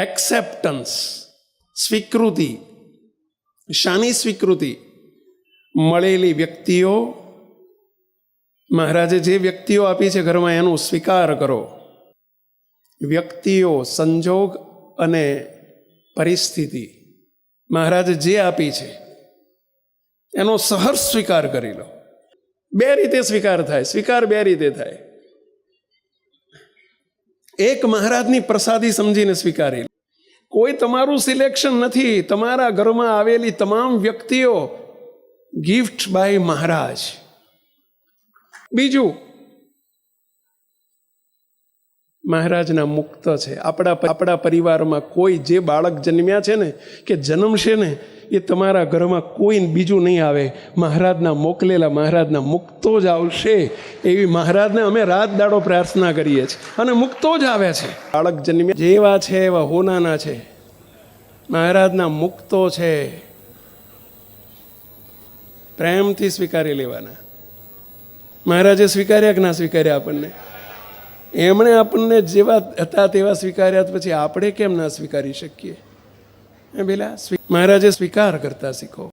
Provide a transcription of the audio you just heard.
Acceptance, સ્વીકૃતિ. શાની સ્વીકૃતિ? મળેલી વ્યક્તિઓ, મહારાજે જે વ્યક્તિઓ આપી છે ઘરમાં એનો સ્વીકાર કરો. વ્યક્તિઓ, સંજોગ અને પરિસ્થિતિ મહારાજે જે આપી છે એનો સહર્ષ સ્વીકાર કરી લો. બે રીતે સ્વીકાર થાય. સ્વીકાર બે રીતે થાય. એક મહારાજની પ્રસાદી સમજીને સ્વીકારી લો. કોઈ તમારું સિલેક્શન નથી. તમારા ઘરમાં આવેલી તમામ વ્યક્તિઓ ગિફ્ટ બાય મહારાજ. બીજું, મહારાજના મુક્ત છે. આપણા પરિવારમાં કોઈ જે બાળક જન્મ્યા છે ને કે જન્મશે ને એ તમારા ઘરમાં કોઈ બીજું નહીં આવે, મહારાજના મોકલેલા, મહારાજના મુક્તો જ આવશે. એવી મહારાજને અમે રાત દાડો પ્રાર્થના કરીએ છીએ અને મુક્તો જ આવે છે. બાળક જન્મ્યા જેવા છે એવા હોનાના છે, મહારાજના મુક્તો છે. પ્રેમથી સ્વીકારી લેવાના. મહારાજે સ્વીકાર્યા કે ના સ્વીકાર્યા આપણને? એમણે આપણને જેવા હતા તેવા સ્વીકાર્યા, પછી આપણે કેમ ના સ્વીકારી શકીએ? પેલા મહારાજે સ્વીકાર કરતા શીખો.